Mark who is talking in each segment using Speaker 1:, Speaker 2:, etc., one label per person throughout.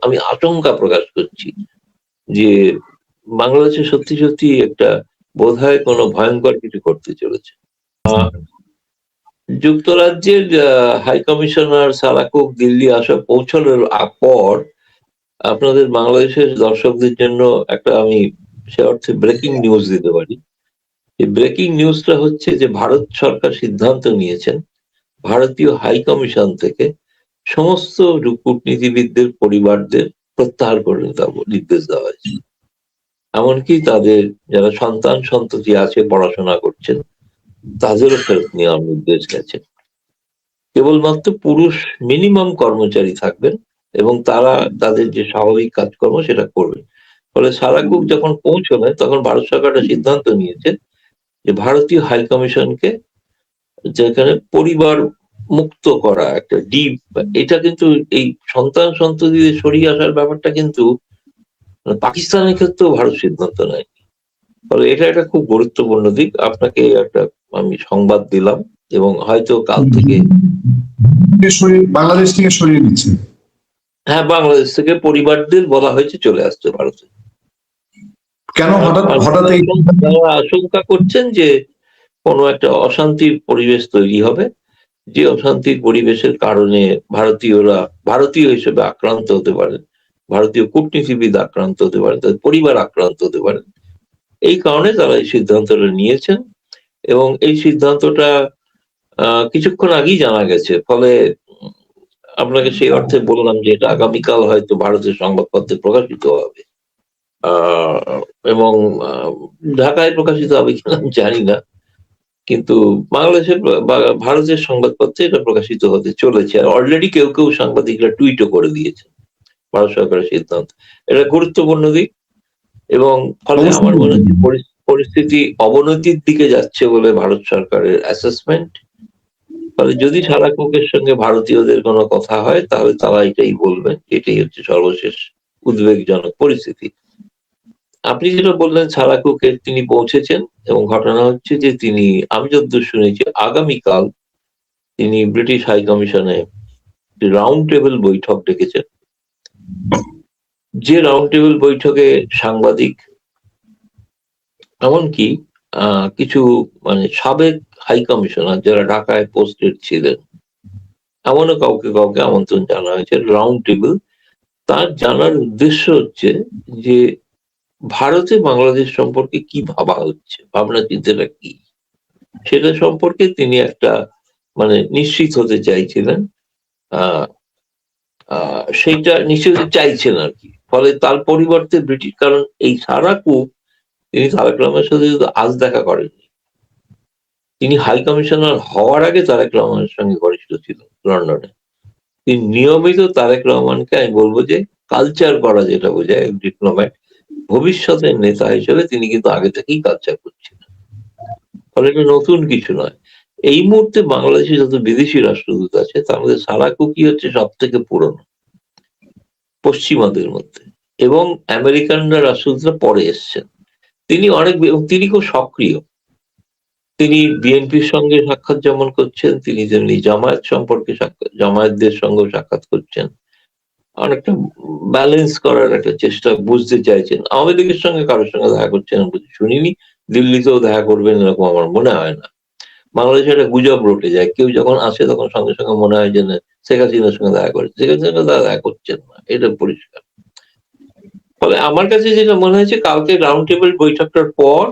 Speaker 1: আমি আশঙ্কা প্রকাশ করছি যে বাংলাদেশে সত্যি সত্যি একটা বোধহয় কোনো ভয়ঙ্কর কিছু করতে চলেছে। যুক্তরাজ্যের high commissioner Sarah Cook Delhi পৌঁছানোর পর আপনাদের বাংলাদেশের দর্শকদের জন্য একটা আমি সে অর্থে ব্রেকিং নিউজ দিতে পারি। এই ব্রেকিং নিউজটা হচ্ছে যে ভারত সরকার সিদ্ধান্ত নিয়েছেন ভারতীয় হাই কমিশন থেকে সমস্ত কূটনীতিবিদদের পরিবারদের প্রত্যাহার করে নির্দেশ দেওয়া হয়েছে। এমনকি তাদের যারা সন্তান সন্ততি আছে পড়াশোনা করছেন তাদেরও ফেরত নেওয়ার নির্দেশ গেছে। কেবলমাত্র পুরুষ মিনিমাম কর্মচারী থাকবেন এবং তারা তাদের যে স্বাভাবিক কাজকর্ম সেটা করবেন। ফলে সারা কুক যখন পৌঁছলেন তখন ভারত সরকার সিদ্ধান্ত নিয়েছে যে ভারতীয় হাই কমিশনকে যেখানে পরিবার মুক্ত করা একটা ডিপ, এটা কিন্তু এই সন্তান সন্ততিদের সরিয়ে আসার ব্যাপারটা কিন্তু পাকিস্তানের ক্ষেত্রেও ভারত সিদ্ধান্ত নেয়। ফলে এটা একটা খুব গুরুত্বপূর্ণ দিক। আপনাকে একটা আমি সংবাদ দিলাম এবং হয়তো কাল থেকে
Speaker 2: বাংলাদেশ থেকে সরিয়ে দিচ্ছে।
Speaker 1: হ্যাঁ, বাংলাদেশ থেকে পরিবারদের বলা হয়েছে চলে আসতে ভারতে।
Speaker 2: কেন হঠাৎ
Speaker 1: আশঙ্কা করছেন যে কোনো একটা অশান্তির পরিবেশ তৈরি হবে, যে অশান্তির পরিবেশের কারণে ভারতীয় হিসেবে আক্রান্ত হতে পারেন, ভারতীয় কূটনীতিবিদ আক্রান্ত হতে পারেন, তাদের পরিবার আক্রান্ত হতে পারেন। এই কারণে তারা এই সিদ্ধান্তটা নিয়েছেন এবং এই সিদ্ধান্তটা কিছুক্ষণ আগেই জানা গেছে। ফলে আপনাকে সেই অর্থে বললাম যে এটা আগামীকাল হয়তো ভারতের সংবাদপত্রে প্রকাশিত হবে এবং ঢাকায় প্রকাশিত হবে কিনা জানি না, কিন্তু বাংলাদেশের ভারতের সংবাদপত্রে এটা প্রকাশিত হতে চলেছে। আর অলরেডি কেউ কেউ সাংবাদিকরা টুইটও করে দিয়েছে ভারত সরকারের সিদ্ধান্ত। এটা গুরুত্বপূর্ণ দিক এবং ফলে আমার মনে হচ্ছে পরিস্থিতি অবনতির দিকে যাচ্ছে বলে ভারত সরকারের অ্যাসেসমেন্ট। ফলে যদি সারা কুকের সঙ্গে ভারতীয়দের কোনো কথা হয় তাহলে তারা এটাই বলবেন, এটাই হচ্ছে সর্বশেষ উদ্বেগজনক পরিস্থিতি। আপনি যেটা বললেন সারা কুকের তিনি পৌঁছেছেন এবং ঘটনা হচ্ছে যে তিনি, আমি যতদূর শুনেছি, আগামীকাল তিনি ব্রিটিশ হাই কমিশনে রাউন্ড টেবিল বৈঠক ডেকেছেন। যে রাউন্ড টেবিল বৈঠকে সাংবাদিক এমনকি কিছু সাবেক হাই কমিশনার যারা ঢাকায় পোস্টেড ছিলেন এমনও কাউকে কাউকে আমন্ত্রণ জানা হয়েছে রাউন্ড টেবিল। তার জানার উদ্দেশ্য হচ্ছে যে ভারতে বাংলাদেশ সম্পর্কে কি ভাবা হচ্ছে, ভাবনা চিন্তাটা কি, সেটা সম্পর্কে তিনি একটা নিশ্চিত হতে চাইছিলেন, সেইটা নিশ্চিত হতে চাইছেন আর কি। ফলে তার পরিবর্তে ব্রিটিশ, কারণ এই সারা কুক তিনি তারেক রহমানের সাথে শুধু আজ দেখা করেননি, তিনি হাই কমিশনার হওয়ার আগে তারেক রহমানের সঙ্গে ঘনিষ্ঠ ছিল লন্ডনে। তিনি নিয়মিত তারেক রহমানকে, আমি বলবো যে কালচার করা যেটা বোঝায় ডিপ্লোম্যাট, ভবিষ্যতের নেতা হিসেবে তিনি কিন্তু আগে থেকেই কালচার করছিলেন। ফলে এটা নতুন কিছু নয়। এই মুহূর্তে বাংলাদেশে যত বিদেশি রাষ্ট্রদূত আছে তার মধ্যে সারা কুকই হচ্ছে সব থেকে পুরনো পশ্চিমাদের মধ্যে, এবং আমেরিকানরা রাষ্ট্রদূতরা পরে এসছেন। তিনি খুব সক্রিয়। তিনি বিএনপির সঙ্গে সাক্ষাৎ যেমন করছেন, তিনি তেমনি জামায়াতদের সঙ্গে সাক্ষাৎ করছেন, অনেকটা ব্যালেন্স করার একটা চেষ্টা, বুঝতে চাইছেন। আওয়ামী লীগের সঙ্গে কারোর সঙ্গে দেখা করছেন শুনিনি, দিল্লিতেও দেখা করবেন এরকম আমার মনে হয় না। বাংলাদেশে একটা গুজব রটে যায়, কেউ যখন আসে তখন সঙ্গে সঙ্গে মনে হয় যে শেখ হাসিনার সঙ্গে দেখা করে, শেখ হাসিনার সঙ্গে দেখা করছেন না, এটা পরিষ্কার। ফলে আমার কাছে যেটা মনে হয়েছে কালকে রাউন্ড টেবিল বৈঠকটার পর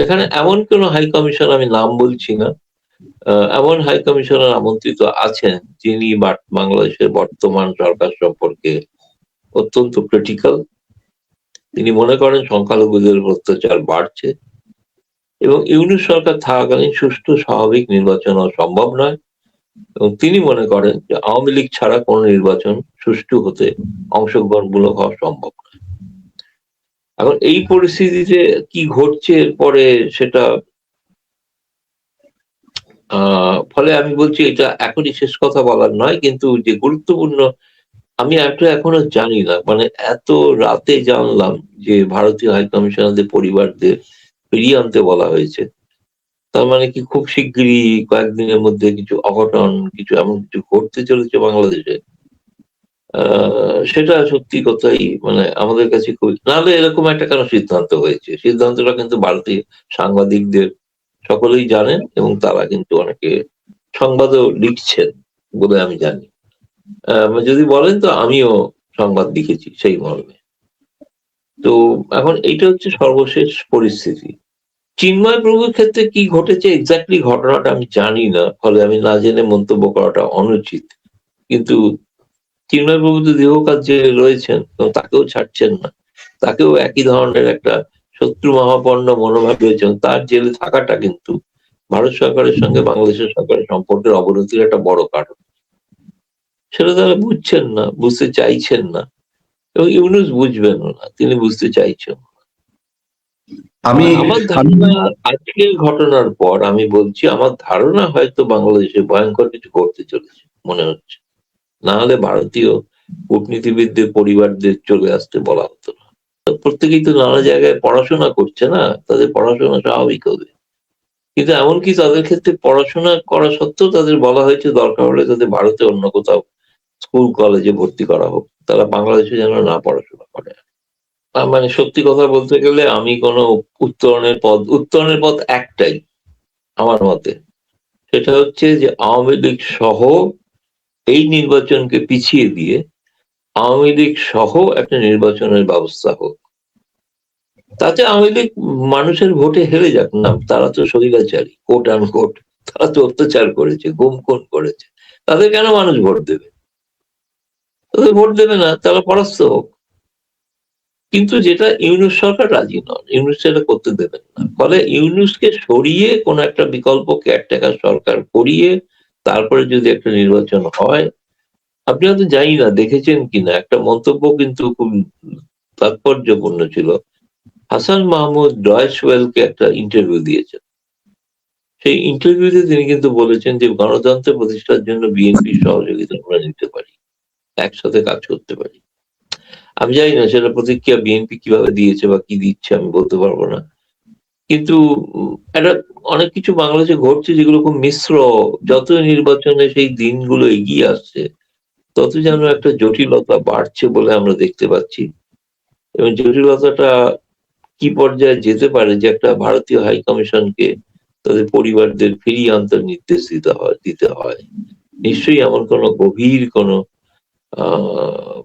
Speaker 1: এখানে এমন কোন হাই কমিশন, আমি নাম বলছি না, এমন হাই কমিশনার আমন্ত্রিত আছেন যিনি বাংলাদেশের বর্তমান সরকার সম্পর্কে অত্যন্ত ক্রিটিক্যাল। তিনি মনে করেন সংখ্যালঘুদের অত্যাচার বাড়ছে এবং ইউনূস সরকার থাকাকালীন সুষ্ঠু স্বাভাবিক নির্বাচন সম্ভব নয়, এবং তিনি মনে করেন যে আওয়ামী লীগ ছাড়া কোন নির্বাচন সুষ্ঠু হতে, অংশগ্রহণমূলক হওয়া সম্ভব নয়। এখন এই পরিস্থিতিতে কি ঘটছে এরপরে সেটা, ফলে আমি বলছি এটা এখনই শেষ কথা বলার নয়, কিন্তু যে গুরুত্বপূর্ণ, আমি এখনো জানি না, এত রাতে জানলাম যে ভারতীয় হাই কমিশনারদের পরিবারদের ফিরিয়ে আনতে বলা হয়েছে। তার কি খুব শিগগিরই কয়েকদিনের মধ্যে কিছু অঘটন, কিছু এমন কিছু ঘটতে চলেছে বাংলাদেশে? সেটা সত্যি কথাই মানে আমাদের কাছে খুব, নাহলে এরকম একটা কেন সিদ্ধান্ত হয়েছে? সিদ্ধান্তটা কিন্তু ভারতীয় সাংবাদিকদের সকলেই জানেন, এবং তারা কিন্তু অনেকে সংবাদও লিখছেন বলে আমি জানি। যদি বলেন তো আমিও সংবাদ লিখেছি সেই মর্মে। তো এখন এইটা হচ্ছে সর্বশেষ পরিস্থিতি। চিন্ময় প্রভুর ক্ষেত্রে কি ঘটেছে এক্স্যাক্টলি ঘটনাটা আমি জানি না, ফলে আমি না জেনে মন্তব্য করাটা অনুচিত। কিন্তু চিন্ময় প্রভু তো দীর্ঘকাল জেলে রয়েছেন এবং তাকেও ছাড়ছেন না, তাকেও একই ধরনের একটা শত্রু মহাপন্ন মনোভাব রয়েছে, এবং তার জেলে থাকাটা কিন্তু ভারত সরকারের সঙ্গে বাংলাদেশের সরকারের সম্পর্কের অবনতির একটা বড় কারণ। সেটা তারা বুঝছেন না, বুঝতে চাইছেন না, এবং ইউনূস বুঝবেনও না, তিনি বুঝতে চাইছেন।
Speaker 2: আমি
Speaker 1: আমার ধারণা আজকের ঘটনার পর আমি বলছি, আমার ধারণা হয়তো বাংলাদেশে ভয়ঙ্কর কিছু ঘটতে চলেছে মনে হচ্ছে, না হলে ভারতীয় কূটনীতিবিদদের পরিবারদের চলে আসতে বলা হতো না। প্রত্যেকেই তো নানা জায়গায় পড়াশোনা করছে না, তাদের পড়াশোনা স্বাভাবিক হবে। কিন্তু এমনকি তাদের ক্ষেত্রে পড়াশোনা করা সত্ত্বেও তাদের বলা হয়েছে দরকার হলে তাদের ভারতে অন্য কোথাও স্কুল কলেজে ভর্তি করা হোক, তারা বাংলাদেশে যেন না পড়াশোনা করে। মানে সত্যি কথা বলতে গেলে আমি কোনো উত্তরণের পথ একটাই আমার মতে, সেটা হচ্ছে যে আওয়ামী লীগ সহ এই নির্বাচনকে পিছিয়ে দিয়ে আওয়ামী লীগ সহ একটা নির্বাচনের ব্যবস্থা হোক। তাতে আওয়ামী লীগ মানুষের ভোটে হেরে যাক না, তারা তো স্বৈরাচারী, কোট আন কোট, তারা তো অত্যাচার করেছে, গুম খুন করেছে, তাদের কেন মানুষ ভোট দেবে? তাদের ভোট দেবে না, তারা পরাস্ত হোক। কিন্তু যেটা ইউনূস সরকার রাজি নন, ইউনূস সেটা করতে দেবেন না, ফলে ইউনূসকে সরিয়ে কোন একটা বিকল্প কেয়ারটেকার সরকার করিয়ে তারপরে যদি একটা নির্বাচন হয়। আপনি হয়তো জানি না দেখেছেন কিনা, একটা মন্তব্য কিন্তু খুব তাৎপর্যপূর্ণ ছিল। হাসান মাহমুদ ডয়েশ ওয়েলকে একটা ইন্টারভিউ দিয়েছেন। সেই ইন্টারভিউতে তিনি কিন্তু বলেছেন যে গণতন্ত্র প্রতিষ্ঠার জন্য বিএনপির সহযোগিতা আমরা নিতে পারি, একসাথে কাজ করতে পারি। আমি জানি না সেটা প্রতিক্রিয়া বিএনপি কিভাবে দিয়েছে বা কি দিচ্ছে আমি বলতে পারবো না, কিন্তু একটা অনেক কিছু বাংলাদেশে ঘটছে যেগুলো খুব মিশ্র। যত নির্বাচনে সেই দিনগুলো এগিয়ে আসছে তত যেন একটা জটিলতা বাড়ছে বলে আমরা দেখতে পাচ্ছি, এবং জটিলতাটা কি পর্যায়ে যেতে পারে যে একটা ভারতীয় হাই কমিশনকে তাদের পরিবারদের ফিরিয়ে আনতে নির্দেশ দিতে হয়। নিশ্চয়ই এমন কোনো গভীর কোনো আহ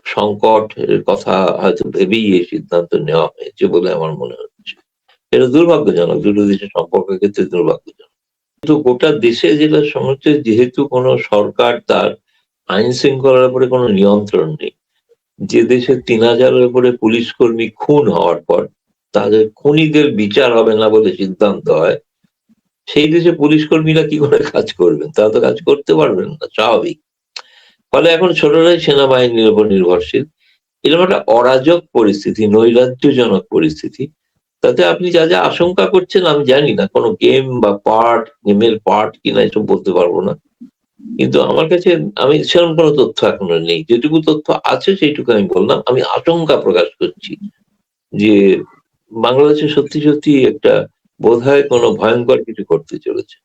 Speaker 1: সংকট এর কথা হয়তো ভেবেই এই সিদ্ধান্ত নেওয়া হয়েছে বলে আমার মনে হচ্ছে। এটা দুর্ভাগ্যজনক, দুটো দেশের সম্পর্কের ক্ষেত্রে দুর্ভাগ্যজনক। কিন্তু গোটা দেশে যেটা সমস্যা, যেহেতু কোনো সরকার তার আইন শৃঙ্খলার উপরে কোনো নিয়ন্ত্রণ নেই, যে দেশে ৩,০০০-এর উপরে পুলিশ কর্মী খুন হওয়ার পর তাদের খুনিদের বিচার হবে না বলে সিদ্ধান্ত হয়, সেই দেশে পুলিশ কর্মীরা কি করে কাজ করবেন? তারা তো কাজ করতে পারবেন না, স্বাভাবিক। ফলে এখন ছোটরাই সেনাবাহিনীর উপর নির্ভরশীল। এরকম একটা অরাজক পরিস্থিতি, নৈরাজ্যজনক পরিস্থিতি, তাতে আপনি যা যা আশঙ্কা করছেন আমি জানি না, কোনো গেমের পার্ট কিনা এসব বলতে পারবো না। কিন্তু আমার কাছে আমি সেরকম কোনো তথ্য এখনো নেই, যেটুকু তথ্য আছে সেইটুকু আমি বললাম। আমি আশঙ্কা প্রকাশ করছি যে বাংলাদেশে সত্যি সত্যি একটা বোধহয় কোনো ভয়ঙ্কর কিছু করতে চলেছে।